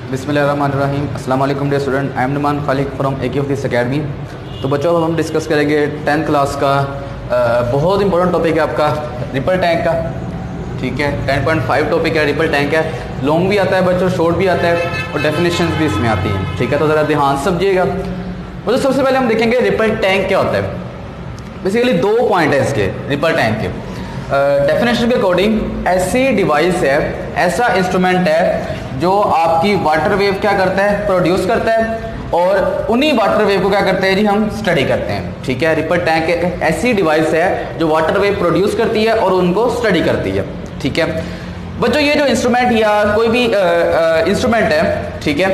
बिस्मिल्लाहिर्रहमानिर्रहीम। अस्सलाम वालेकुम dear student, I am Numan Khaliq from AK of this academy. तो बच्चों हम डिस्कस करेंगे 10th क्लास का बहुत इंपॉर्टेंट टॉपिक है आपका रिपल टैंक का। ठीक है, 10.5 टॉपिक है, रिपल टैंक है। लॉन्ग भी आता है बच्चों, शॉर्ट भी आता है और डेफिनेशन भी इसमें आती हैं। ठीक है, तो ज़रा ध्यान से समझिएगा। बच्चों सबसे पहले हम देखेंगे रिपल टैंक क्या होता है। बेसिकली 2 पॉइंट है इसके रिपल टैंक के। डेफिनेशन के अकॉर्डिंग ऐसी डिवाइस है, ऐसा इंस्ट्रूमेंट है जो आपकी वाटर वेव क्या करता है, प्रोड्यूस करता है और उन्हीं वाटर वेव को क्या करते हैं जी, हम स्टडी करते हैं। ठीक है, रिपल टैंक एक ऐसी डिवाइस है जो वाटर वेव प्रोड्यूस करती है और उनको स्टडी करती है। ठीक है बच्चों, ये जो इंस्ट्रूमेंट या कोई भी इंस्ट्रूमेंट है, ठीक है,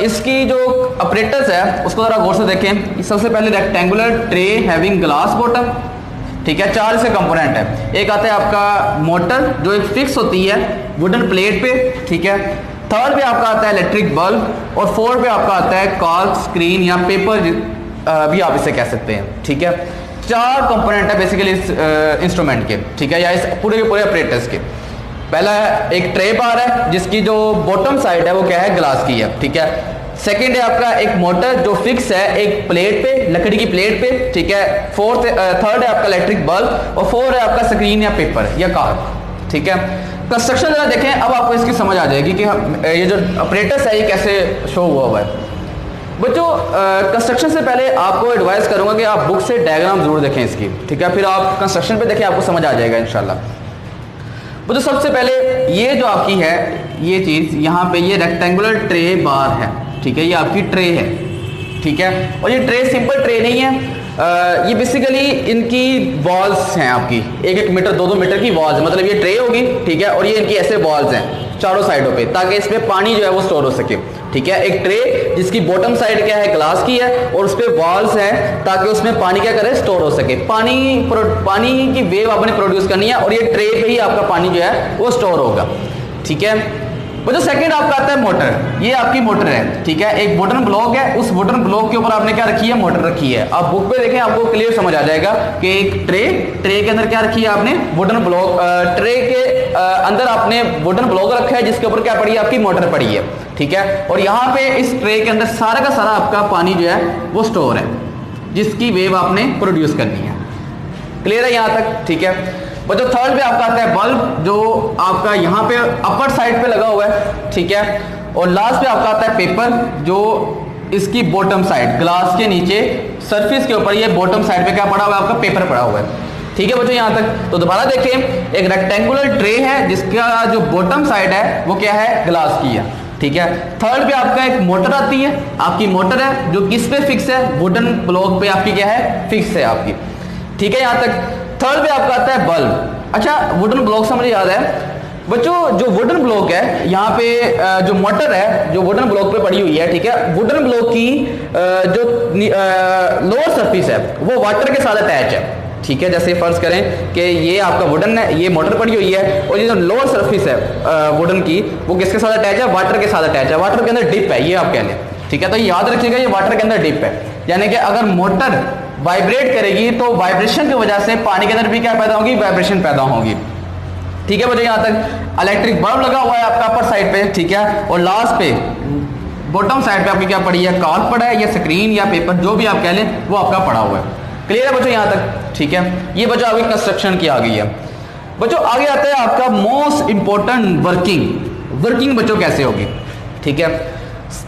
इसकी जो ऑपरेटर्स है उसको ज़रा गौर से देखें। सबसे पहले rectangular tray having glass bottom. ठीक है, 4 इसके कंपोनेंट है। एक आता है आपका मोटर जो एक फिक्स होती है वुडन प्लेट पे। ठीक है, 3rd पे आपका आता है इलेक्ट्रिक बल्ब और 4th पे आपका आता है कॉर्क, स्क्रीन या पेपर भी आप इसे कह सकते हैं। ठीक है, 4 कंपोनेंट है बेसिकली इस इंस्ट्रूमेंट के। ठीक है, या इस पूरे के पूरे ऑपरेटर्स के। पहला एक ट्रे बार है जिसकी जो बॉटम साइड है वो क्या है, ग्लास की है। ठीक है, सेकेंड है आपका एक मोटर जो फिक्स है एक प्लेट पे, लकड़ी की प्लेट पे। ठीक है, 3rd है आपका इलेक्ट्रिक बल्ब और 4th है आपका स्क्रीन या पेपर या कार्ड। ठीक है, कंस्ट्रक्शन जरा देखें, अब आपको इसकी समझ आ जाएगी कि ये जो ऑपरेटर्स है ये कैसे शो हुआ है। बच्चों कंस्ट्रक्शन से पहले आपको एडवाइस करूंगा कि आप बुक से डायग्राम जरूर देखें इसकी। ठीक है, फिर आप कंस्ट्रक्शन पे देखें, आपको समझ आ जाएगा इंशाल्लाह। तो सबसे पहले ये जो आपकी है ये चीज़ यहाँ पे ये रेक्टेंगुलर ट्रे बार है। ठीक है, ये आपकी ट्रे है। ठीक है, और ये ट्रे सिंपल ट्रे नहीं है, ये बेसिकली इनकी वॉल्स हैं आपकी 1-1 मीटर 2-2 मीटर की वॉल्स, मतलब ये ट्रे होगी। ठीक है, और ये इनकी ऐसे वॉल्स हैं चारों साइडों पे, ताकि इसमें पानी जो है वो स्टोर हो सके। ठीक है, एक ट्रे जिसकी बॉटम साइड क्या है, ग्लास की है और उस पर वॉल्स हैं ताकि उसमें पानी क्या करे, स्टोर हो सके। पानी की वेव आपने प्रोड्यूस करनी है और ये ट्रे पे ही आपका पानी जो है वो स्टोर होगा। ठीक है, वो जो सेकंड आपका आता है मोटर, ये आपकी मोटर है। ठीक है, एक वुडन ब्लॉक है, उस वुडन ब्लॉक के ऊपर आपने क्या रखी है, मोटर रखी है। आप बुक पे देखें, आपको क्लियर समझ आ जाएगा कि एक ट्रे के अंदर क्या रखी है आपने, वुडन ब्लॉक। ट्रे के अंदर आपने वुडन ब्लॉक रखा है जिसके ऊपर क्या पड़ी है, आपकी मोटर पड़ी है। ठीक है, और यहाँ पे इस ट्रे के अंदर सारा का सारा आपका पानी जो है वो स्टोर है जिसकी वेव आपने प्रोड्यूस करनी है। क्लियर है यहाँ तक? ठीक है, और जो 3rd पे आपका आता है बल्ब जो आपका यहाँ पे अपर साइड पे लगा हुआ है। ठीक है, और लास्ट पे आपका आता है पेपर जो इसकी बॉटम साइड ग्लास के नीचे सरफेस के ऊपर, ये बॉटम साइड पे क्या पड़ा हुआ है, आपका पेपर पड़ा हुआ है। ठीक है बच्चों, यहाँ तक तो दोबारा देखें, एक रेक्टेंगुलर ट्रे है जिसका जो बॉटम साइड है वो क्या है, ग्लास की है। ठीक है, 3rd पे आपका एक मोटर आती है, आपकी मोटर है जो किस पे फिक्स है, वुडन ब्लॉक पे आपकी क्या है, फिक्स है आपकी। ठीक है, यहाँ तक 3rd पे आपका आता है बल्ब। अच्छा, वुडन ब्लॉक से मुझे याद है बच्चों, जो वुडन ब्लॉक है यहाँ पे जो मोटर है जो वुडन ब्लॉक पे पड़ी हुई है। ठीक है, वुडन ब्लॉक की जो लोअर सरफेस है वो वाटर के साथ अटैच है। ठीक है, जैसे फर्ज करें कि ये आपका वुडन है, ये मोटर पड़ी हुई है और ये जो लोअर सरफेस है वुडन की वो किसके साथ अटैच है, वाटर के साथ अटैच है। वाटर के अंदर डिप है, ये आप कह लें। ठीक है, तो याद रखिएगा ये वाटर के अंदर डिप है, यानी कि अगर मोटर वाइब्रेट करेगी तो वाइब्रेशन की वजह से पानी के अंदर भी क्या पैदा होगी, वाइब्रेशन पैदा होगी। ठीक है बच्चों, यहाँ तक इलेक्ट्रिक बल्ब लगा हुआ है आपका अपर साइड पे। ठीक है, और लास्ट पे बॉटम साइड पे आपकी क्या पड़ी है, कॉर्क पड़ा है या स्क्रीन या पेपर जो भी आप कह लें वो आपका पड़ा हुआ है। क्लियर है बच्चों यहाँ तक? ठीक है, ये बच्चों आपकी कंस्ट्रक्शन की आ गई है। बच्चों आगे आता है आपका मोस्ट इंपॉर्टेंट वर्किंग बच्चों कैसे होगी। ठीक है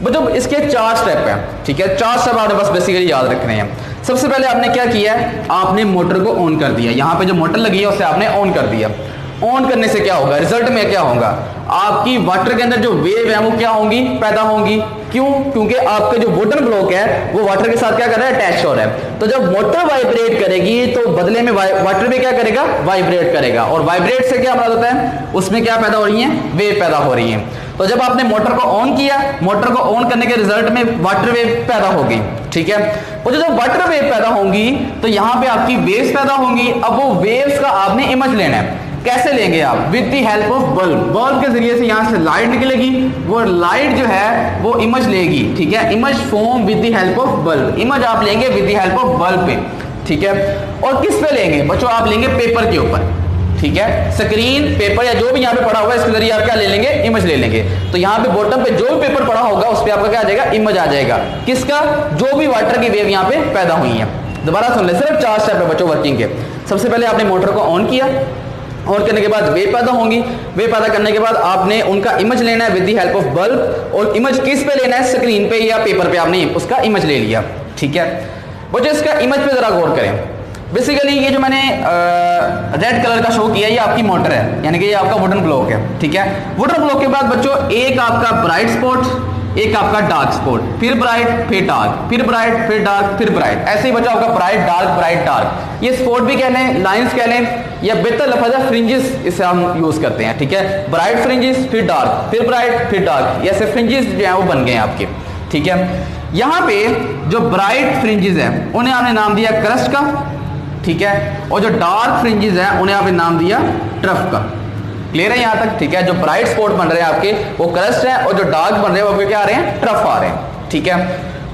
बच्चों, इसके 4 स्टेप हैं। ठीक है, 4 स्टेप आपने बस बेसिकली याद रखने हैं। सबसे पहले आपने क्या किया है, आपने मोटर को ऑन कर दिया। यहाँ पे जो मोटर लगी है उसे आपने ऑन कर दिया। ऑन करने से क्या होगा, रिजल्ट में क्या होगा, आपकी वाटर के अंदर जो वेव है वो क्या होंगी, पैदा होंगी। क्यों? क्योंकि आपका जो वुडन ब्लॉक है वो वाटर के साथ क्या कर रहा है, अटैच हो रहा है। तो जब मोटर वाइब्रेट करेगी तो बदले में वाटर भी क्या करेगा, वाइब्रेट करेगा। और वाइब्रेट से क्या मतलब होता है, उसमें क्या पैदा हो रही है, वेव पैदा हो रही है। तो जब आपने मोटर को ऑन किया, मोटर को ऑन करने के रिजल्ट में वाटर वेव पैदा होगी। ठीक है, और जब वाटर वेव पैदा होंगी तो यहाँ पे आपकी वेव्स पैदा होंगी। अब वो वेव्स का आपने इमेज लेना है। कैसे लेंगे आप, with the help of bulb के जरिए से यहाँ से लाइट निकलेगी, वो लाइट जो है वो इमेज लेगी। ठीक है, image form with the help of bulb, image आप लेंगे with the help of bulb पे। ठीक है, और किस पे लेंगे बच्चों, आप लेंगे पेपर के ऊपर। ठीक है। स्क्रीन, पेपर या जो भी यहाँ पे पड़ा होगा इसके जरिए आप क्या ले लेंगे, इमेज ले लेंगे। तो यहाँ पे बॉटम पे जो भी पेपर पड़ा होगा उस पर आपका क्या आ जाएगा, इमेज आ जाएगा। किसका, जो भी वाटर की वेव यहाँ पे पैदा हुई है। दोबारा सुन ले, सिर्फ 4 स्टेप है बच्चों वर्किंग के। सबसे पहले आपने मोटर को ऑन किया, ऑन करने के बाद वेव पैदा होंगी, वेव पैदा करने के बाद आपने उनका इमेज लेना है with the help of bulb, और इमेज किस पे लेना है, स्क्रीन पे या पेपर पे आपने उसका इमेज ले लिया, ठीक है। बच्चों इसका इमेज पे जरा गौर करें। बेसिकली ये जो मैंने रेड कलर का शो किया ये आपकी मोटर है, यानी कि ये आपका वुडन ब्लॉक है, ठीक है। वुडन ब्लॉक के बाद बच्चों एक आपका ब्राइट स्पॉट, एक आपका डार्क स्पॉट, फिर ब्राइट, फिर डार्क, फिर ब्राइट, फिर डार्क, फिर ब्राइट, ऐसे ही बच्चा आपका ब्राइट डार्क। ये स्पॉट भी कह लें, लाइंस कह लें, या बेहतर लफ्ज़ है फ्रिंजेस, इसे हम यूज करते हैं, ठीक है। ब्राइट फ्रिंजेस, फिर डार्क, फिर ब्राइट, फिर डार्क, ऐसे फ्रिंजेस जो है वो बन गए आपके, ठीक है। यहाँ पे जो ब्राइट फ्रिंजेस हैं उन्हें आपने नाम दिया क्रस्ट का, ठीक है, और जो डार्क फ्रिंजेस हैं उन्हें आपने नाम दिया ट्रफ का। क्लियर है यहाँ तक, ठीक है। जो ब्राइट स्पॉट बन रहे हैं आपके वो क्रस्ट है, और जो डार्क बन रहे हैं वो क्या आ रहे हैं, ट्रफ आ रहे हैं, ठीक है।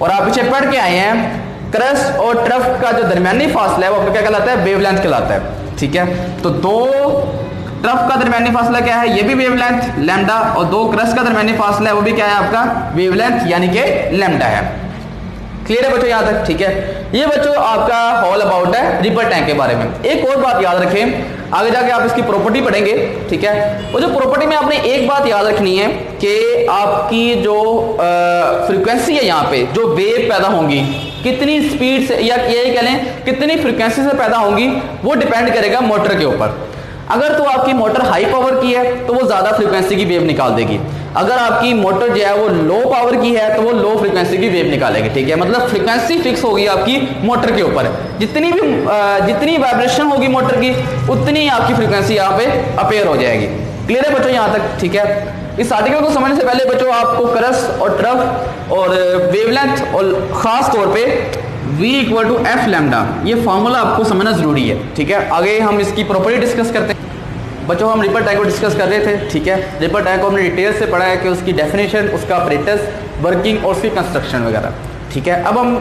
और आप पीछे पढ़ के आए हैं क्रस्ट और ट्रफ का जो दरमियानी फासला है वो आपका क्या कहलाता है, वेवलेंथ कहलाता है, ठीक है। तो दो ट्रफ का दरमियानी फासला क्या है, ये भी वेवलेंथ लैम्डा, और दो क्रस्ट का दरमियानी फासला है वो भी क्या है आपका, वेवलेंथ यानी कि लैम्डा है। क्लियर है बच्चों यहाँ तक, ठीक है। ये बच्चों आपका ऑल अबाउट है रिपर टैंक के बारे में। एक और बात याद रखें, आगे जाके आप इसकी प्रॉपर्टी पढ़ेंगे, ठीक है। वो जो प्रॉपर्टी में आपने एक बात याद रखनी है कि आपकी जो फ्रीक्वेंसी है यहाँ पे, जो वेव पैदा होंगी कितनी स्पीड से या यही कह लें कितनी फ्रीक्वेंसी से पैदा होंगी, वो डिपेंड करेगा मोटर के ऊपर। अगर तो आपकी मोटर हाई पावर की है तो वो ज़्यादा फ्रीक्वेंसी की वेव निकाल देगी, अगर आपकी मोटर जो है वो लो पावर की है तो वो लो फ्रीक्वेंसी की वेव निकालेगी, ठीक है। मतलब फ्रीक्वेंसी फिक्स होगी आपकी मोटर के ऊपर, जितनी वाइब्रेशन होगी मोटर की उतनी आपकी फ्रीक्वेंसी यहाँ पे अपेयर हो जाएगी। क्लियर है बच्चों यहाँ तक, ठीक है। इस आर्टिकल को समझने से पहले बच्चों आपको क्रस्ट और ट्रफ और वेवलेंथ और ख़ास तौर पे V equal to F lambda ये फार्मूला आपको समझना जरूरी है, ठीक है। आगे हम इसकी प्रॉपर्टी डिस्कस करते हैं। बच्चों हम रिपर टैंक को डिस्कस कर रहे थे, ठीक है। रिपर टैंक को हमने डिटेल से पढ़ा है कि उसकी डेफिनेशन, उसका ऑपरेटर्स, वर्किंग और उसकी कंस्ट्रक्शन वगैरह, ठीक है। अब हम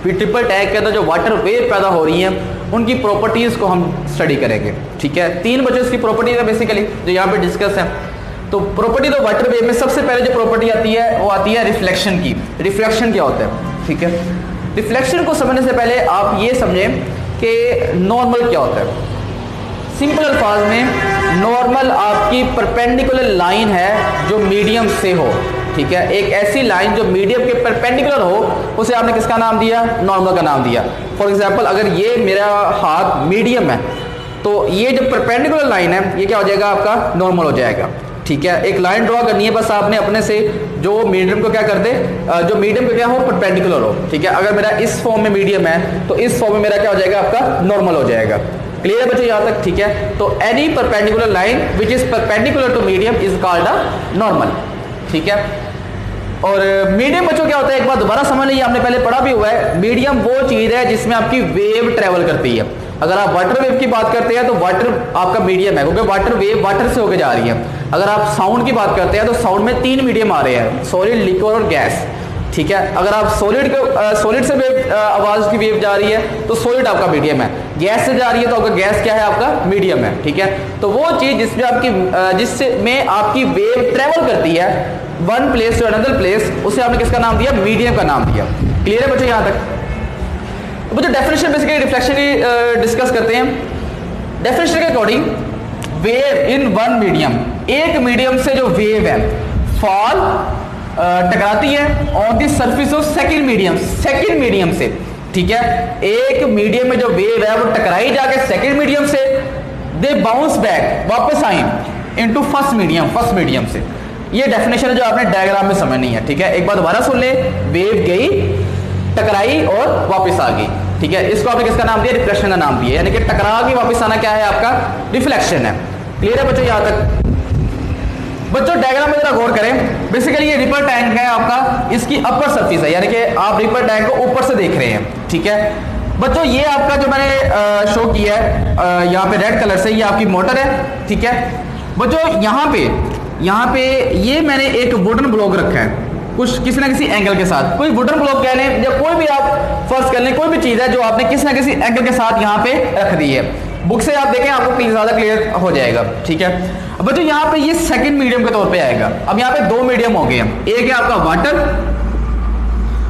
रिपर टैंक के अंदर जो वाटर वेव पैदा हो रही हैं उनकी प्रॉपर्टीज़ को हम स्टडी करेंगे, ठीक है। 3 बच्चों इसकी प्रॉपर्टीज है बेसिकली जो यहाँ पे डिस्कस है। तो प्रॉपर्टी तो वाटर वेव में सबसे पहले जो प्रॉपर्टी आती है वो आती है रिफ्लेक्शन की। रिफ्लेक्शन क्या होता है, ठीक है। रिफ्लेक्शन को समझने से पहले आप ये समझें कि नॉर्मल क्या होता है। सिंपल अल्फाज में नॉर्मल आपकी परपेंडिकुलर लाइन है जो मीडियम से हो, ठीक है। एक ऐसी लाइन जो मीडियम के परपेंडिकुलर हो उसे आपने किसका नाम दिया, नॉर्मल का नाम दिया। फॉर एग्जांपल अगर ये मेरा हाथ मीडियम है तो ये जो परपेंडिकुलर लाइन है ये क्या हो जाएगा, आपका नॉर्मल हो जाएगा, ठीक है। एक लाइन ड्रॉ करनी है बस आपने अपने से जो मीडियम को क्या कर दे, जो मीडियम को क्या हो, परपेंडिकुलर हो, ठीक है। अगर मेरा इस फॉर्म में मीडियम है तो इस फॉर्म में मेरा क्या हो जाएगा, आपका नॉर्मल हो जाएगा। क्लियर है बच्चों यहाँ तक, ठीक है। तो any perpendicular line which is perpendicular to medium is called a normal, ठीक है। और मीडियम बच्चों क्या होता है, एक बार दोबारा समझ लीजिए, आपने पहले पढ़ा भी हुआ है। मीडियम वो चीज है जिसमें आपकी वेव ट्रेवल करती है। अगर आप वाटर वेव की बात करते हैं तो वाटर आपका मीडियम है, क्योंकि वाटर वेव वाटर से होकर जा रही है। अगर आप साउंड की बात करते हैं तो साउंड में 3 मीडियम आ रहे हैं, सॉलिड, लिक्विड और गैस, ठीक है। अगर आप सॉलिड से वेव आवाज़ की वेव जा रही है तो सॉलिड आपका मीडियम है, गैस से जा रही है तो आपका गैस क्या है, आपका मीडियम है, ठीक है। तो वो चीज़ जिसमें आपकी जिसमें आपकी वेव ट्रेवल करती है one place to another place, उसे आपने किसका नाम दिया, मीडियम का नाम दिया। क्लियर है बच्चों यहाँ तक। तो बच्चों डेफिनेशन बेसिकली रिफ्लेक्शन की डिस्कस करते हैं। डेफिनेशन के according wave in one medium, एक मीडियम से जो वेव है फॉल टकराती है on the surface of second medium से, ठीक है। एक मीडियम में जो वेव है वो टकराई जाके सेकंड मीडियम से, दे बाउंस बैक, वापस आई इनटू फर्स्ट मीडियम से। ये डेफिनेशन है जो आपने डायग्राम में समझनी है, ठीक है। एक बार दोबारा सुन ले, वेव गई, टकराई और वापस आ गई, ठीक है। इसको आपने किसका नाम दिया, रिफ्लेक्शन का नाम दिया, यानी कि टकरा के वापस आना क्या है, आपका रिफ्लेक्शन है। क्लियर है बच्चों यहाँ तक। बच्चों डायग्राम में जरा गौर करें। बेसिकली ये रिपर टैंक है आपका, इसकी अपर सरफेस है, यानी कि आप रिपर टैंक को ऊपर से देख रहे हैं, ठीक है। बच्चों ये आपका जो मैंने शो किया है यहाँ पे रेड कलर से, ये आपकी मोटर है, ठीक है। बच्चों यहाँ पे ये मैंने एक वुडन ब्लॉक रखा है कुछ किसी ना किसी एंगल के साथ, कोई वुडन ब्लॉक कह लें या कोई भी आप फर्स्ट कर लें, कोई भी चीज़ है जो आपने किसी ना किसी एंगल के साथ यहाँ पे रख दी है। बुक से आप देखें आपको ज़्यादा क्लियर हो जाएगा, ठीक है। अब बच्चों यहाँ पे ये सेकंड मीडियम के तौर पे आएगा। अब यहाँ पे दो मीडियम हो गए हैं, एक है आपका वाटर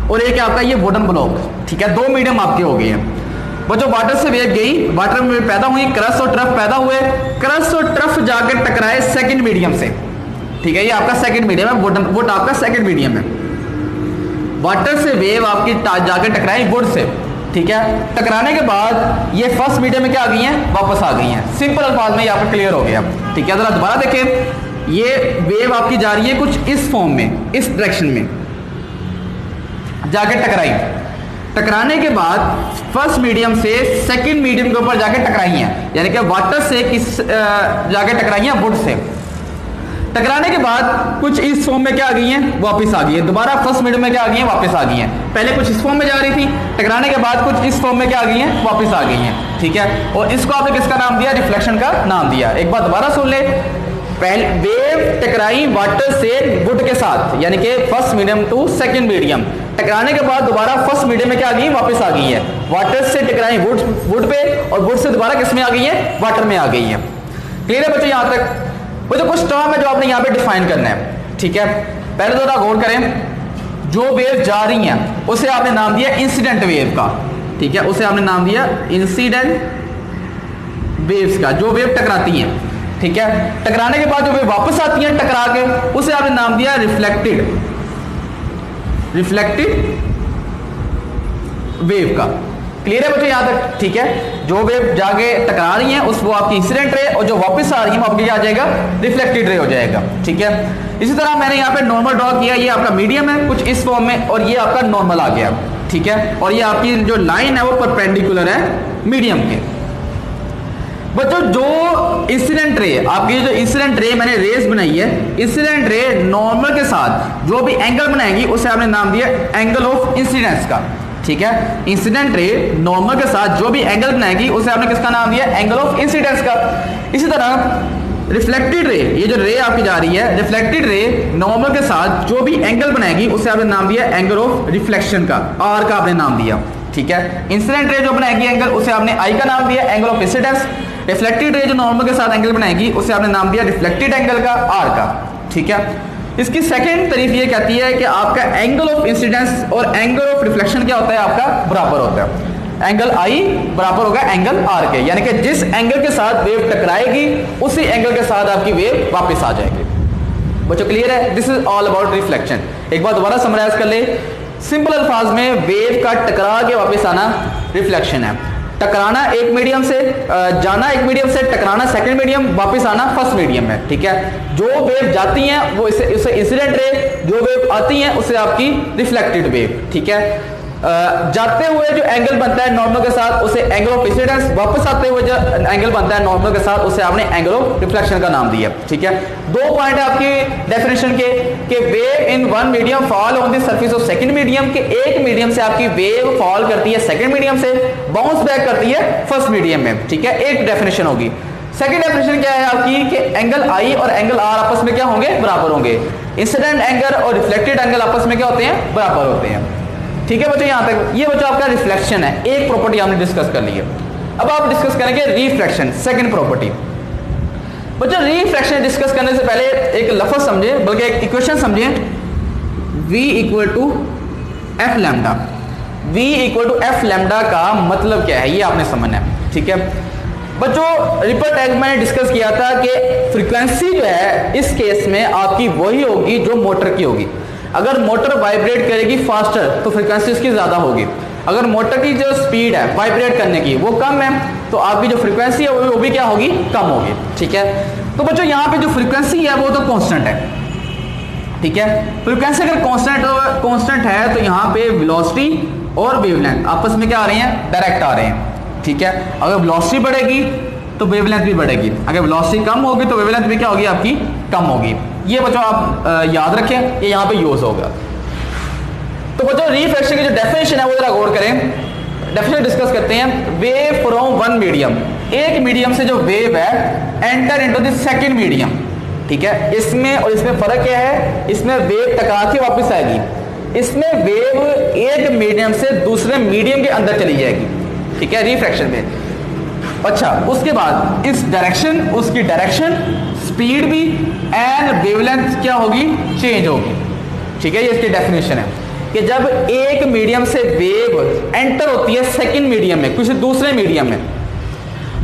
और एक है आपका ये वुडन ब्लॉक, ठीक है। दो मीडियम आपके हो गए हैं बच्चों। वाटर से वेव गई, वाटर में पैदा हुई, क्रस्ट और ट्रफ पैदा हुए, क्रस्ट और ट्रफ जाकर टकराए सेकंड मीडियम से, ठीक है। ये आपका सेकंड मीडियम है, वुड आपका सेकंड मीडियम है। वाटर से वेव आपकी जाकर टकराई वुड से, ठीक है। टकराने के बाद ये फर्स्ट मीडियम में क्या आ गई हैं, वापस आ गई हैं। सिंपल अल्फाज में यहाँ पर क्लियर हो गया, ठीक है। जरा दोबारा देखें, ये वेव आपकी जा रही है कुछ इस फॉर्म में, इस डायरेक्शन में जाके टकराई, टकराने के बाद फर्स्ट मीडियम से सेकंड मीडियम के ऊपर जाके टकराई हैं, यानी कि वाटर से किस जाके टकराई हैं, वुड से। टकराने के बाद कुछ इस फॉर्म में क्या आ गई हैं, वापस आ गई है। दोबारा फर्स्ट मीडियम में क्या आ गई हैं, वापस आ गई हैं। पहले कुछ इस फॉर्म में जा रही थी, टकराने के बाद कुछ इस फॉर्म में क्या आ गई हैं, वापस आ गई हैं, ठीक है। और इसको आपने किसका नाम दिया, रिफ्लेक्शन का नाम दिया। एक बार दोबारा सुन ले, पहले वेव टकराई वाटर से वुड के साथ, यानी कि first medium to second medium. टकराने के बाद दोबारा फर्स्ट मीडियम में क्या आ गई, वापस आ गई है। वाटर से टकराई वुड पे और वुड से दोबारा किस में आ गई है, वाटर में आ गई है। क्लियर है बच्चों यहाँ तक? वो जो कुछ टर्म है जो आपने यहाँ पे डिफाइन करना है, ठीक है। पहले तो गौर करें, जो वेव जा रही हैं उसे आपने नाम दिया इंसिडेंट वेव का, ठीक है। उसे आपने नाम दिया इंसिडेंट वेव्स का, जो वेव टकराती हैं, ठीक है। टकराने के बाद जो वेव वापस आती हैं टकरा के, उसे आपने नाम दिया रिफ्लेक्टेड वेव का। क्लियर है बच्चों यहाँ तक, ठीक है। जो वेव जाके टकरा रही हैं उस वो आपकी इंसिडेंट रे, और जो वापस आ रही है वो आपकी क्या आ जाएगा, रिफ्लेक्टेड रे हो जाएगा, ठीक है। इसी तरह मैंने यहाँ पे नॉर्मल ड्रॉ किया, ये आपका मीडियम है कुछ इस फॉर्म में, और ये आपका नॉर्मल आ गया, ठीक है। और ये आपकी जो लाइन है वो परपेंडिकुलर है मीडियम के। बच्चों जो इंसिडेंट रे, आपकी जो इंसिडेंट रे मैंने रेस बनाई है, इंसिडेंट रे नॉर्मल के साथ जो भी एंगल बनाएगी उसे आपने नाम दिया एंगल ऑफ इंसिडेंस का, ठीक है। इंसिडेंट रे नॉर्मल के साथ जो भी एंगल बनाएगी उसे आपने किसका नाम दिया, एंगल ऑफ इंसिडेंस का। इसी तरह रिफ्लेक्टेड रे, ये जो रे आपकी जा रही है, रिफ्लेक्टेड रे नॉर्मल के साथ जो भी एंगल बनाएगी उसे आपने नाम दिया एंगल ऑफ रिफ्लेक्शन का, आर का आपने नाम दिया, ठीक है। इंसिडेंट रे जो बनाएगी एंगल उसे आपने आई का नाम दिया, angle of incidence. Reflected ray जो नॉर्मल के साथ एंगल बनाएगी उसे आपने नाम दिया रिफ्लेक्टेड एंगल का, आर का, ठीक है। इसकी सेकंड तारीफ ये कहती है कि आपका एंगल ऑफ इंसिडेंस और एंगल ऑफ रिफ्लेक्शन क्या होता है, आपका बराबर होता है। एंगल आई बराबर होगा एंगल आर के, यानी कि जिस एंगल के साथ वेव टकराएगी उसी एंगल के साथ आपकी वेव वापस आ जाएगी। बच्चों क्लियर है? This is all about reflection. एक बार दोबारा समराइज कर ले, सिंपल अल्फाज में वेव का टकरा के वापस आना रिफ्लेक्शन है। टकराना एक मीडियम से, जाना एक मीडियम से, टकराना सेकंड मीडियम, वापस आना फर्स्ट मीडियम में, ठीक है। जो वेव जाती हैं वो इसे इंसिडेंट रे, जो वेव आती हैं उसे आपकी रिफ्लेक्टेड वेव, ठीक है। जाते हुए जो एंगल बनता है नॉर्मल के साथ उसे एंगल ऑफ इंसिडेंस, वापस आते हुए जो एंगल बनता है नॉर्मल के साथ उसे आपने एंगल ऑफ रिफ्लेक्शन का नाम दिया, ठीक है। दो पॉइंट है आपकी डेफिनेशन के कि wave in one medium fall on the surface of second medium, के एक मीडियम से आपकी वेव फॉल करती है सेकंड मीडियम से, बाउंस बैक करती है फर्स्ट मीडियम में, ठीक है। एक डेफिनेशन होगी। सेकंड डेफिनेशन क्या है आपकी कि एंगल आई और एंगल आर आपस में क्या होंगे, बराबर होंगे। इंसिडेंट एंगल और रिफ्लेक्टेड एंगल आपस में क्या होते हैं, बराबर होते हैं, ठीक है बच्चों। यहां तक ये बच्चों आपका रिफ्लेक्शन है, एक प्रॉपर्टी हमने डिस्कस कर ली है। अब आप डिस्कस करेंगे रिफ्लेक्शन, सेकंड प्रॉपर्टी। बच्चों रिफ्लेक्शन डिस्कस करने से पहले एक लफ्ज समझे, बल्कि एक इक्वेशन समझे, V equal to F lambda. V equal to F lambda का मतलब क्या है ये आपने समझना है, ठीक है। बच्चों रिपल टैग मैंने डिस्कस किया था कि फ्रीक्वेंसी जो है इस केस में आपकी वही होगी जो मोटर की होगी। अगर मोटर वाइब्रेट करेगी फास्टर तो फ्रीक्वेंसी उसकी ज्यादा होगी, अगर मोटर की जो स्पीड है वाइब्रेट करने की वो कम है तो आपकी जो फ्रीक्वेंसी है वो भी क्या होगी, कम होगी, ठीक है। तो बच्चों यहाँ पे जो फ्रीक्वेंसी है वो तो कांस्टेंट है, ठीक है। फ्रीक्वेंसी अगर कांस्टेंट है तो यहाँ पे वेलोसिटी और वेवलेंथ आपस में क्या आ रहे हैं, डायरेक्ट आ रहे हैं, ठीक है। अगर वेलोसिटी बढ़ेगी तो वेवलेंथ भी बढ़ेगी, अगर वेलोसिटी कम होगी तो वेवलेंथ भी क्या होगी, आपकी कम होगी। ये बच्चों आप याद रखें, ये यहाँ पे यूज होगा। तो बच्चों रिफ्लेक्शन की जो डेफिनेशन है वो जरा गौर करें, डेफिनेशन डिस्कस करते हैं। वेव फ्रॉम वन मीडियम, एक मीडियम से जो वेव है enter into the second medium, ठीक है। इसमें और इसमें फर्क क्या है, इसमें वेव टकरा के वापस आएगी, इसमें वेव एक मीडियम से दूसरे मीडियम के अंदर चली जाएगी, ठीक है, रिफ्रैक्शन में। अच्छा, उसके बाद इस डायरेक्शन, उसकी डायरेक्शन, स्पीड भी एंड वेवलेंथ क्या होगी, चेंज होगी। ठीक है, ये इसकी डेफिनेशन है कि जब एक मीडियम से वेव एंटर होती है सेकंड मीडियम में, किसी दूसरे मीडियम में,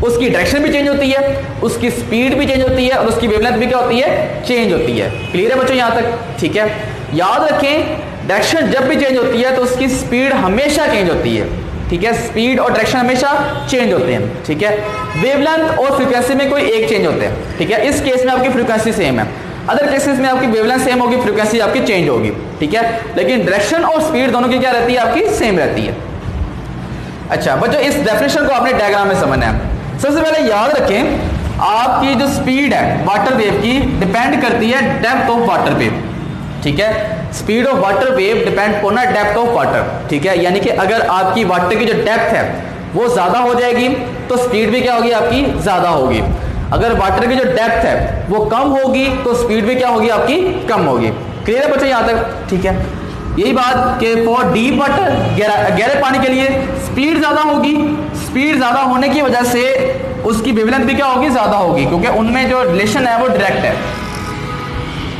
उसकी डायरेक्शन भी चेंज होती है, उसकी स्पीड भी चेंज होती है और उसकी वेवलेंथ भी क्या होती है, चेंज होती है। क्लियर है बच्चों यहां तक? ठीक है, याद रखें डायरेक्शन जब भी चेंज होती है तो उसकी स्पीड हमेशा चेंज होती है। ठीक है, स्पीड और डायरेक्शन हमेशा चेंज होते हैं। ठीक है, वेवलेंथ और फ्रीक्वेंसी में कोई एक चेंज होते हैं। ठीक है, इस केस में आपकी फ्रीक्वेंसी सेम है, अदर केसेस में आपकी वेवलेंथ सेम होगी, फ्रीक्वेंसी आपकी चेंज होगी। ठीक है, लेकिन डायरेक्शन और स्पीड दोनों की क्या रहती है, आपकी सेम रहती है। अच्छा बच्चों, इस डेफिनेशन को आपने डायग्राम में समझना है। सबसे पहले याद रखें आपकी जो स्पीड है वाटर वेव की डिपेंड करती है डेप्थ ऑफ वाटर वेव। ठीक है, speed of water wave depend on depth of water. ठीक है, यानी कि अगर आपकी वाटर की जो डेप्थ है वो ज्यादा हो जाएगी तो स्पीड भी क्या होगी, आपकी ज्यादा होगी। अगर वाटर की जो डेप्थ है वो कम होगी तो स्पीड भी क्या होगी, आपकी कम होगी। क्लियर है बच्चों यहां तक? ठीक है, यही बात कि फॉर डीप वाटर, गहरे पानी के लिए स्पीड ज्यादा होगी, स्पीड ज्यादा होने की वजह से उसकी वेवलेंथ भी क्या होगी, ज्यादा होगी, क्योंकि उनमें जो रिलेशन है वो डायरेक्ट है।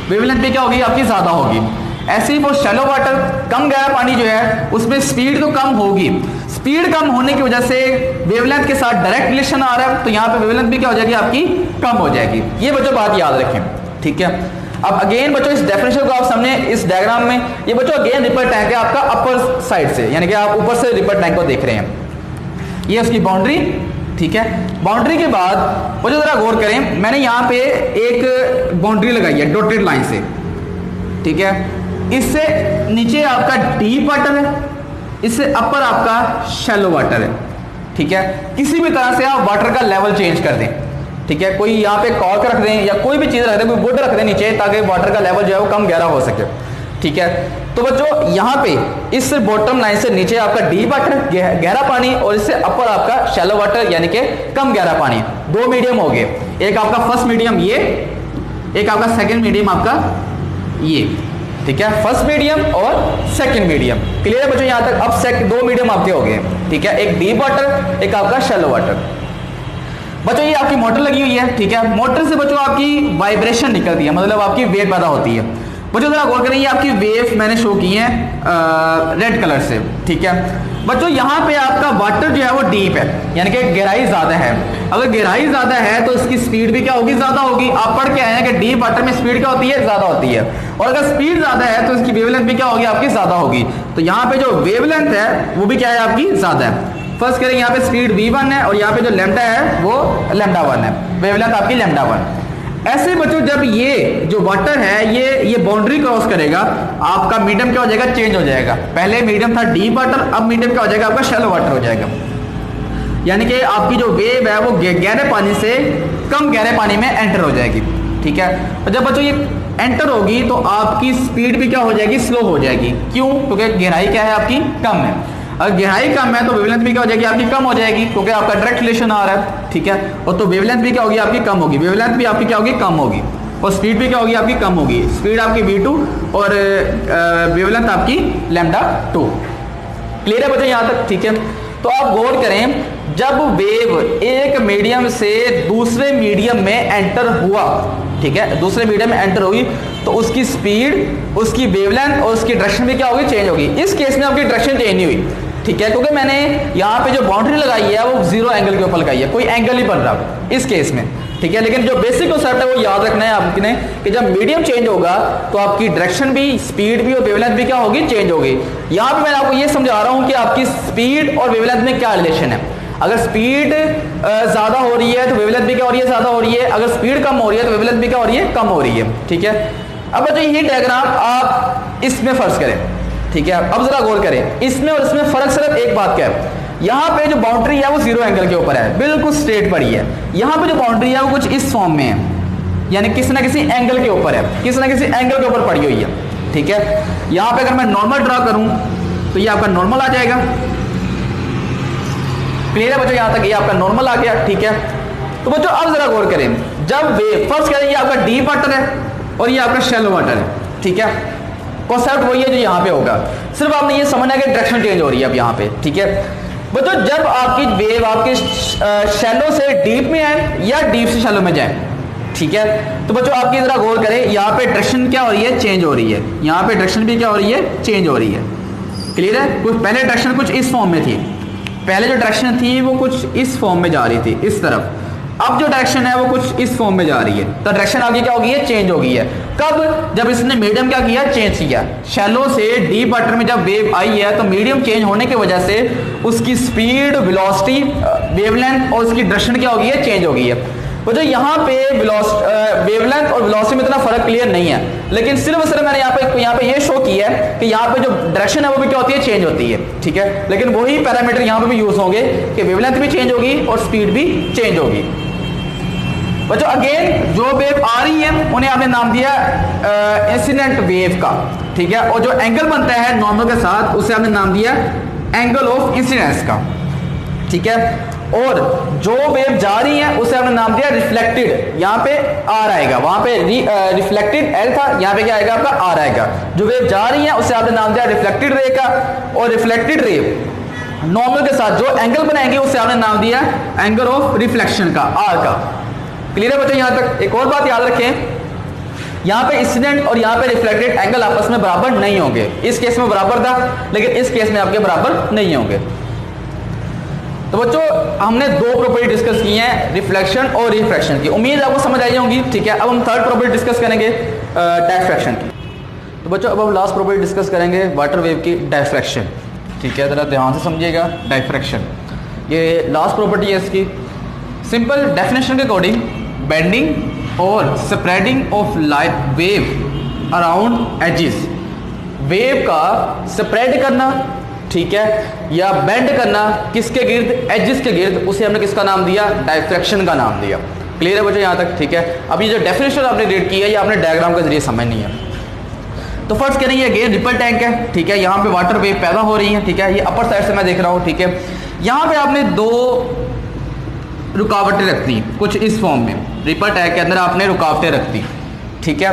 वेवलेंथ भी क्या होगी, आपकी ज्यादा होगी। ऐसे ही वो शैलो वाटर, कम गहरा पानी जो है उसमें स्पीड तो कम होगी, स्पीड कम होने की वजह से वेवलेंथ के साथ डायरेक्ट रिलेशन आ रहा है, तो यहाँ पे वेवलेंथ भी क्या हो जाएगी, आपकी कम हो जाएगी। ये बच्चों बात याद रखें। ठीक है, अब अगेन बच्चों इस डेफिनेशन को आप सामने इस डायग्राम में, ये बच्चों अगेन रिपर टैंक है आपका अपर साइड से, यानी कि आप ऊपर से रिपर टैंक को देख रहे हैं। ये उसकी बाउंड्री। ठीक है, बाउंड्री के बाद बच्चों जरा गौर करें, मैंने यहाँ पे एक बाउंड्री लगाई है डॉटेड लाइन से। ठीक है, इससे नीचे आपका डीप वाटर है, इससे अपर आपका शैलो वाटर है। ठीक है, किसी भी तरह से आप वाटर का लेवल चेंज कर दें। ठीक है, कोई यहाँ पे कॉर्क रख दें या कोई भी चीज रख दें, कोई वुड रख दें नीचे, ताकि वाटर का लेवल जो है वो कम गहरा हो सके। ठीक है, तो बच्चों यहाँ पे इस बॉटम लाइन से नीचे आपका डीप वाटर गहरा पानी और इससे अपर आपका शैलो वाटर यानी कि कम गहरा पानी। दो मीडियम हो गए, एक आपका फर्स्ट मीडियम ये, एक आपका सेकेंड मीडियम आपका ये। ठीक है, फर्स्ट मीडियम और सेकंड मीडियम। क्लियर है बच्चों यहां तक? अब दो मीडियम आपके हो गए। ठीक है, एक डीप वाटर, एक आपका शैलो वाटर। बच्चों ये आपकी मोटर लगी हुई है। ठीक है, मोटर से बच्चों आपकी वाइब्रेशन निकलती है, मतलब आपकी वेव पैदा होती है। बच्चों जरा गौर करें, ये आपकी वेव मैंने शो की है रेड कलर से। ठीक है बच्चों, यहाँ पे आपका वाटर जो है वो डीप है, यानी कि गहराई ज्यादा है। अगर गहराई ज्यादा है तो इसकी स्पीड भी क्या होगी, ज्यादा होगी। आप पढ़ के आए हैं कि डीप वाटर में स्पीड क्या होती है, ज्यादा होती है। और अगर स्पीड ज्यादा है तो इसकी वेवलेंथ भी क्या होगी, आपकी ज्यादा होगी। तो यहाँ पे जो वेवलेंथ है वो भी क्या है, आपकी ज्यादा है। फर्स्ट करें, यहाँ पे स्पीड v1 है और यहाँ पे जो लैम्डा है वो λ1 है, वेवलेंथ आपकी λ1। ऐसे बच्चों जब ये जो वाटर है ये बाउंड्री क्रॉस करेगा, आपका मीडियम क्या हो जाएगा, चेंज हो जाएगा। पहले मीडियम था डीप वाटर, अब मीडियम क्या हो जाएगा, आपका शैलो वाटर हो जाएगा। यानी कि आपकी जो वेव है वो गहरे पानी से कम गहरे पानी में एंटर हो जाएगी। ठीक है, और जब बच्चों ये एंटर होगी तो आपकी स्पीड भी क्या हो जाएगी, स्लो हो जाएगी। क्यों? क्योंकि गहराई क्या है, आपकी कम है। अगर गहराई कम है तो वेवलेंथ भी क्या हो जाएगी, आपकी कम हो जाएगी, क्योंकि आपका डायरेक्ट रिलेशन आ रहा है। ठीक है, और तो वेवलेंथ भी क्या होगी, आपकी कम होगी, वेवलेंथ भी आपकी क्या होगी, कम होगी, और स्पीड भी क्या होगी, आपकी कम होगी। स्पीड आपकी v2 और वेवलेंथ आपकी λ2। क्लियर है बच्चों यहाँ तक? ठीक है, तो आप गौर करें, जब वेव एक मीडियम से दूसरे मीडियम में एंटर हुआ, ठीक है, दूसरे मीडियम में एंटर हुई, तो उसकी स्पीड, उसकी वेवलेंथ और उसकी डायरेक्शन भी क्या होगी, चेंज होगी। इस केस में आपकी डायरेक्शन चेंज नहीं हुई। ठीक है, क्योंकि मैंने यहाँ पे जो बाउंड्री लगाई है वो जीरो एंगल के ऊपर लगाई है, कोई एंगल नहीं बन रहा इस केस में। ठीक है, लेकिन जो बेसिक कॉन्सेप्ट है वो याद रखना है आपने कि जब मीडियम चेंज होगा तो आपकी डायरेक्शन भी, स्पीड भी और वेवलेंथ भी क्या होगी, चेंज होगी। यहाँ पे मैं आपको ये समझा रहा हूँ कि आपकी स्पीड और वेवलेंथ में क्या रिलेशन है। अगर स्पीड ज्यादा हो रही है तो वेवलेंथ भी क्या हो रही है, ज्यादा हो रही है। अगर स्पीड कम हो रही है तो वेवलेंथ भी क्या हो रही है, कम हो रही है। ठीक है, अब बच्चों ये डायग्राम आप इसमें फर्ज करें। ठीक है, अब जरा गौर करें, इसमें और इसमें फर्क सिर्फ एक बात क्या है, यहाँ पे जो बाउंड्री है वो जीरो एंगल के ऊपर है, बिल्कुल स्ट्रेट पड़ी है। यहाँ पे जो बाउंड्री है वो कुछ इस फॉर्म में है, यानी किसी ना किसी एंगल के ऊपर है, किसी ना किसी एंगल के ऊपर पड़ी हुई है। ठीक है, यहाँ पे अगर मैं नॉर्मल ड्रॉ करूं तो ये आपका नॉर्मल आ जाएगा। क्लियर है बच्चों यहाँ तक? ये आपका नॉर्मल आ गया। ठीक है, तो बच्चों अब जरा गौर करें, जब वेव फर्स्ट करें, ये आपका डीप वाटर है और ये आपका शैलो वाटर है। ठीक है, कॉन्सेप्ट वही है जो यहाँ पे होगा, सिर्फ आपने ये समझना है कि डायरेक्शन चेंज हो रही है अब यहाँ पे। ठीक है, बच्चों जब आपकी वेव आपके शैलो से डीप में आए या डीप से शैलो में जाए, ठीक है। तो बच्चों आपकी जरा गौर करें, यहाँ पे डायरेक्शन क्या हो रही है, चेंज हो रही है। यहाँ पे डायरेक्शन भी क्या हो रही है, चेंज हो रही है। क्लियर है। कुछ पहले डायरेक्शन कुछ इस फॉर्म में थी, पहले जो डायरेक्शन थी वो कुछ इस फॉर्म में जा रही थी, इस तरफ। अब जो डायरेक्शन है वो कुछ इस फॉर्म में जा रही है। तो डायरेक्शन आगे क्या हो गई है, चेंज हो गई है। कब, जब इसने मीडियम क्या किया, चेंज किया। शैलो से डीप वाटर में जब वेव आई है तो मीडियम चेंज होने की वजह से उसकी स्पीड, वेलोसिटी, वेवलेंथ और उसकी डायरेक्शन क्या हो गई है, चेंज हो गई है। तो जो यहाँ पे वेवलेंथ और वेलोसिटी में इतना फर्क क्लियर नहीं है, लेकिन सिर्फ मैंने यहाँ पे ये शो किया है कि यहाँ पे जो डायरेक्शन है वो भी क्या होती है, चेंज होती है, ठीक है। लेकिन वही पैरामीटर यहाँ पे भी यूज होंगे कि वेवलेंथ भी चेंज होगी और स्पीड भी चेंज होगी। बच्चों अगेन जो वेव आ रही है उन्हें आपने नाम दिया इंसिडेंट वेव का, ठीक है। और जो एंगल बनता है नॉर्मल के साथ उसे आपने नाम दिया एंगल ऑफ इंसिडेंस का, ठीक है। और जो वेव जा रही है उसे हमने नाम दिया रिफ्लेक्टेड। यहाँ पे आर आएगा, वहां पे रिफ्लेक्टेड एल था, यहाँ पे क्या आएगा आपका आर आएगा। जो वेव जा रही है उसे आपने नाम दिया रिफ्लेक्टेड रे का। और रिफ्लेक्टेड रे नॉर्मल के साथ जो एंगल बनाएंगे उसे आपने नाम दिया एंगल ऑफ रिफ्लेक्शन का, आर का। क्लियर है बच्चों। यहाँ तक एक और बात याद रखें, यहाँ पे इंसिडेंट और यहाँ पे रिफ्लेक्टेड एंगल आपस में बराबर नहीं होंगे। इस केस में बराबर था, लेकिन इस केस में आपके बराबर नहीं होंगे। तो बच्चों हमने दो प्रॉपर्टी डिस्कस की हैं, रिफ्लेक्शन और रिफ्रैक्शन की। उम्मीद आपको समझ आई होंगी, ठीक है। अब हम थर्ड प्रॉपर्टी डिस्कस करेंगे डायफ्रैक्शन की। तो बच्चों अब हम लास्ट प्रॉपर्टी डिस्कस करेंगे वाटर वेव की, डायफ्रैक्शन, ठीक है। जरा ध्यान से समझिएगा, डायफ्रैक्शन ये लास्ट प्रॉपर्टी है इसकी। सिंपल डेफिनेशन के अकॉर्डिंग बेंडिंग और spreading of light wave around edges, wave का स्प्रेड करना, ठीक है, या बेंड करना किसके गिर्द, एजिस के गिर्द, उसे हमने किसका नाम दिया, डायफ्रैक्शन का नाम दिया। क्लियर है बच्चों यहाँ तक, ठीक है। अब ये जो डेफिनेशन आपने रीड की है ये आपने डायग्राम के जरिए समझनी है। तो फर्स्ट करेंगे अगेन रिपल टैंक है, ठीक है। यहाँ पे वाटर वेव पैदा हो रही है, ठीक है। ये अपर साइड से मैं देख रहा हूँ, ठीक है। यहाँ पे आपने दो रुकावटें रखती कुछ इस फॉर्म में, रिपल टैंक के अंदर आपने रुकावटें रखती, ठीक है।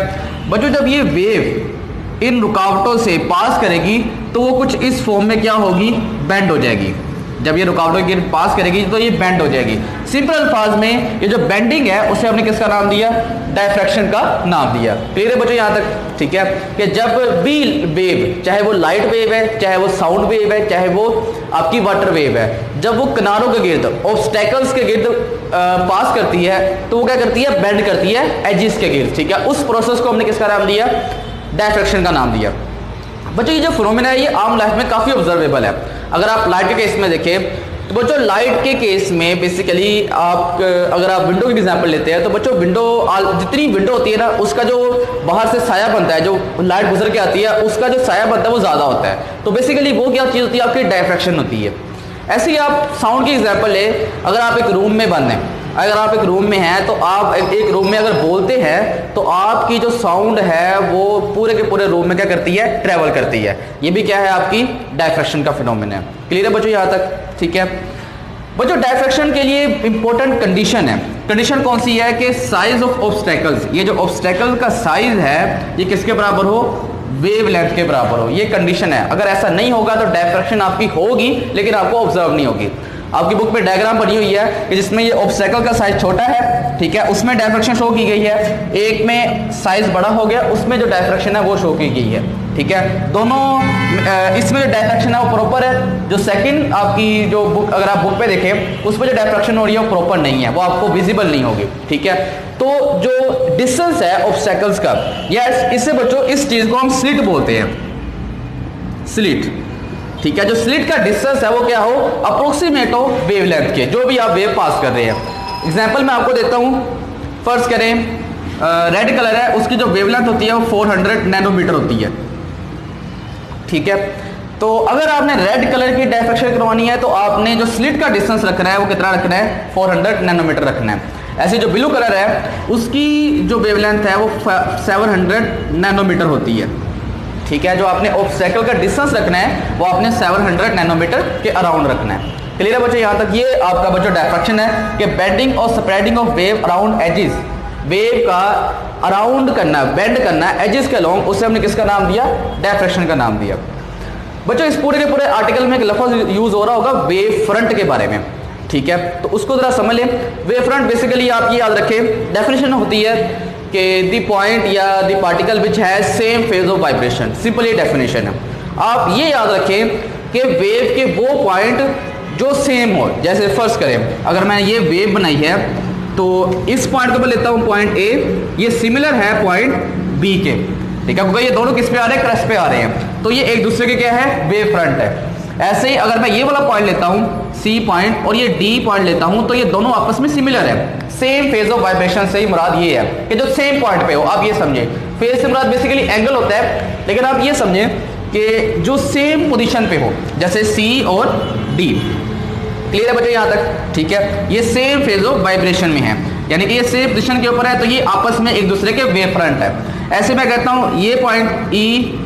बच्चों जब ये वेव इन रुकावटों से पास करेगी तो वो कुछ इस फॉर्म में क्या होगी, बेंड हो जाएगी। जब ये रुकावटों की पास करेगी तो ये बेंड हो जाएगी। सिंपल अल्फाज में ये जो बेंडिंग है उसे हमने किसका नाम दिया, डायफ्रैक्शन का नाम दिया। क्लियर है बच्चों यहाँ तक, ठीक है। कि जब भी वेव, चाहे वो लाइट वेव है, चाहे वो साउंड वेव है, चाहे वो आपकी वाटर वेव है, जब वो किनारों के गिर्द, ऑब्स्टेकल्स के गिर्द पास करती है तो वो क्या करती है, बेंड करती है एजिस के गिर्द, ठीक है। उस प्रोसेस को हमने किसका नाम दिया, डायफ्रैक्शन का नाम दिया। बच्चों ये जो फिनोमेना है ये आम लाइफ में काफ़ी ऑब्जर्वेबल है। अगर आप लाइट के केस में देखें तो बच्चों लाइट के केस में बेसिकली आप अगर आप विंडो की एग्जांपल लेते हैं तो बच्चों विंडो, जितनी विंडो होती है ना उसका जो बाहर से साया बनता है, जो लाइट गुजर के आती है उसका जो साया बनता है वो ज़्यादा होता है। तो बेसिकली वो क्या चीज़ होती है, आपकी डायफ्रैक्शन होती है। ऐसे ही आप साउंड की एग्जांपल ले, अगर आप एक रूम में बंद हैं, अगर आप एक रूम में हैं तो आप एक रूम में अगर बोलते हैं तो आपकी जो साउंड है वो पूरे के पूरे रूम में क्या करती है, ट्रैवल करती है। ये भी क्या है, आपकी डायफ्रैक्शन का फिनोमेना है। क्लियर है बच्चों यहाँ तक, ठीक है। बच्चों डायफ्रैक्शन के लिए इंपॉर्टेंट कंडीशन है। कंडीशन कौन सी है कि साइज ऑफ ऑब्स्टेकल्स, ये जो ऑब्स्टेकल का साइज है ये किसके बराबर हो, वेवलेंथ के बराबर हो। ये कंडीशन है। अगर ऐसा नहीं होगा तो डायफ्रैक्शन आपकी होगी लेकिन आपको ऑब्जर्व नहीं होगी। आपकी बुक में डायग्राम बनी हुई है कि जिसमें ये ऑब्स्टेकल का साइज छोटा है, ठीक है, उसमें डायफ्रैक्शन शो की गई है। एक में साइज बड़ा हो गया, उसमें जो डायफ्रैक्शन है वो शो की गई है, ठीक है। दोनों इसमें जो डायफ्रैक्शन है वो प्रॉपर है। जो सेकंड आपकी जो बुक, अगर आप बुक पे देखें उसमें जो डायफ्रैक्शन हो रही है वो प्रॉपर नहीं है, वो आपको विजिबल नहीं होगी, ठीक है। तो जो डिस्टेंस है ऑब्स्टेकल्स का, या इससे बच्चों इस चीज को हम स्लिट बोलते हैं, स्लिट, ठीक है। जो स्लिट का डिस्टेंस है वो क्या हो, अप्रोक्सीमेट हो वेवलेंथ के, जो भी आप वेव पास कर रहे हैं। एग्जांपल मैं आपको देता हूँ। फर्ज करें रेड कलर है, उसकी जो वेवलेंथ होती है वो 400 नैनोमीटर होती है, ठीक है। तो अगर आपने रेड कलर की डायफ्रैक्शन करवानी है तो आपने जो स्लिट का डिस्टेंस रखना है वो कितना रखना है, 400 नैनोमीटर रखना है। ऐसे जो ब्लू कलर है उसकी जो वेवलेंथ है वो 700 नैनोमीटर होती है, ठीक है। जो आपने ऑब्स्टेकल का डिस्टेंस रखना है वो आपने 700 नैनोमीटर के अराउंड रखना है। क्लियर है बच्चों यहाँ तक। ये आपका बच्चों डायफ्रैक्शन है कि बेंडिंग और spreading of wave around edges, wave का अराउंड करना, बेंड करना एजिस के अलोंग, उसे हमने किसका नाम दिया, डायफ्रैक्शन का नाम दिया। बच्चों इस पूरे के पूरे आर्टिकल में एक लफ्ज़ यूज़ हो रहा होगा वेव फ्रंट के बारे में, ठीक है, तो उसको ज़रा समझ लें। वेव फ्रंट बेसिकली आप ये याद रखें, डेफिनेशन होती है कि द पॉइंट या the particle which has same phase of vibration, simple ये डेफिनेशन है। आप ये याद रखें कि वेव के वो पॉइंट जो सेम हो, जैसे फर्ज करें अगर मैंने ये वेव बनाई है तो इस पॉइंट को मैं लेता हूँ पॉइंट ए, ये सिमिलर है पॉइंट बी के, ठीक है, क्योंकि ये दोनों किस पे आ रहे हैं, क्रस्ट पे आ रहे हैं, तो ये एक दूसरे के क्या है, वेव फ्रंट है। ऐसे ही अगर मैं ये वाला पॉइंट लेता हूँ सी पॉइंट और ये डी पॉइंट लेता हूँ तो ये दोनों आपस में सिमिलर है, सेम फेज ऑफ वाइब्रेशन से ही मुराद ये है कि जो सेम पॉइंट पे हो। आप ये समझे फेज से मुराद बेसिकली एंगल होता है, लेकिन आप ये समझें कि जो सेम पोजीशन पे हो, जैसे सी और डी। क्लियर है बच्चों यहाँ तक, ठीक है, ये सेम फेज ऑफ वाइब्रेशन में है, यानी कि ये सेम पोजीशन के ऊपर है, तो ये आपस में एक दूसरे के वेव फ्रंट है। ऐसे मैं कहता हूँ ये पॉइंट ई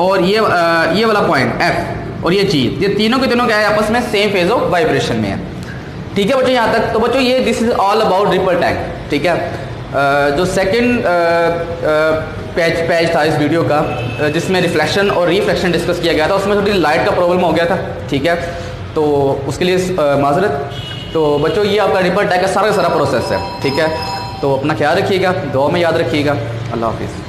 और ये वाला पॉइंट एफ और ये जी, ये तीनों के तीनों क्या है, आपस में सेम फेज ऑफ वाइब्रेशन में है, ठीक है बच्चों यहाँ तक। तो बच्चों ये this is all about ripple tank, ठीक है। जो सेकंड पेज था इस वीडियो का जिसमें रिफ्लेक्शन और रिफ्लेक्शन डिस्कस किया गया था, उसमें थोड़ी लाइट का प्रॉब्लम हो गया था, ठीक है, तो उसके लिए माजरत। तो बच्चों ये आपका रिपल टैंक का सारा प्रोसेस है, ठीक है, तो अपना ख्याल रखिएगा, दुआ में याद रखिएगा। अल्लाह हाफिज़।